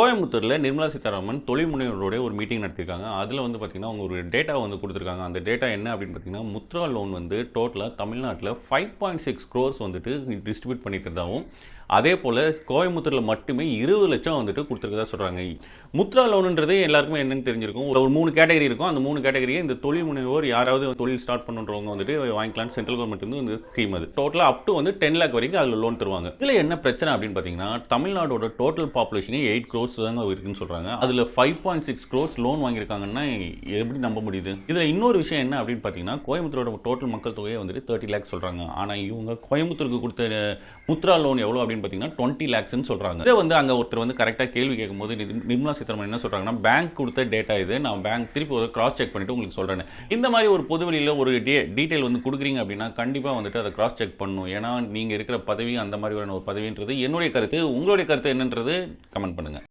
கோயம்புத்தூர்ல நிர்மலா சீதாராமன் தொழில் முனைவோருடைய ஒரு மீட்டிங் நடத்திருக்காங்க. அதுல வந்து பார்த்தீங்கன்னா, அவங்க ஒரு டேட்டா வந்து குடுத்துருக்காங்க. அந்த டேட்டா என்ன அப்படின்னு பார்த்தீங்கன்னா, முத்ரா லோன் வந்து டோட்டலா தமிழ்நாட்டுல 5.6 க்ரோர்ஸ் வந்துட்டு டிஸ்ட்ரிபியூட் பண்ணியிருக்கிறதாவும், அதேபோல கோயம்புத்தூர்ல மட்டுமே 20 லட்சம் வந்துட்டு குடுத்துருக்கதா சொல்றாங்க. முத்ரா லோனுன்றது எல்லாருக்குமே என்னன்னு தெரிஞ்சிருக்கும். ஒரு 3 கேட்டகரி இருக்கும். அந்த 3 கேட்டகரியை இந்த தொழில் முனைவோர் யாராவது தொழில் ஸ்டார்ட் பண்ணுறவங்க வந்துட்டு வாங்கிக்கலாம். சென்ட்ரல் கவர்மெண்ட் வந்து இந்த ஸ்கீம் அது. டோட்டலா அப் டு வந்து 10 லேக் வரைக்கும் அதுல லோன் தருவாங்க. இதுல என்ன பிரச்சனை அப்படின்னு பார்த்தீங்கன்னா, தமிழ்நாடோட டோட்டல் பாப்புலேஷனே 8 க்ரோர்ஸ் தாங்க இருக்குன்னு சொல்றாங்க. அதுல 5.6 க்ரோர்ஸ் லோன் வாங்கியிருக்காங்கன்னா எப்படி நம்ப முடியுது? இதுல இன்னொரு விஷயம் என்ன அப்படின்னு பார்த்தீங்கன்னா, கோயம்புத்தூரோட டோட்டல் மக்கள் தொகையை வந்துட்டு 30 லேக் சொல்றாங்க. ஆனா இவங்க கோயம்புத்தூருக்கு கொடுத்த முத்ரா லோன் எவ்வளவு அப்படின்னு பார்த்தீங்கன்னா 20 லேக்ஸ்னு சொல்றாங்க. இதை வந்து அங்க ஒருத்தர் வந்து கரெக்டா கேள்வி கேட்கும்போது நிர்மலா சீதாராமன் என்ன சொல்றாங்கன்னா, பேங்க் கொடுத்த டேட்டா இது, நான் பேங்க் திருப்பி ஒரு கிராஸ் செக் பண்ணிட்டு உங்களுக்கு சொல்றேன். இந்த மாதிரி ஒரு பொதுவெளியில ஒரு டீடைல் வந்து கொடுக்குறீங்க அப்படின்னா கண்டிப்பா வந்துட்டு அதை கிராஸ் செக் பண்ணணும். ஏன்னா நீங்க இருக்கிற பதவி அந்த மாதிரியான ஒரு பதவின்றது என்னுடைய கருத்து. உங்களுடைய கருத்து என்னன்றது கமெண்ட் பண்ணுங்க.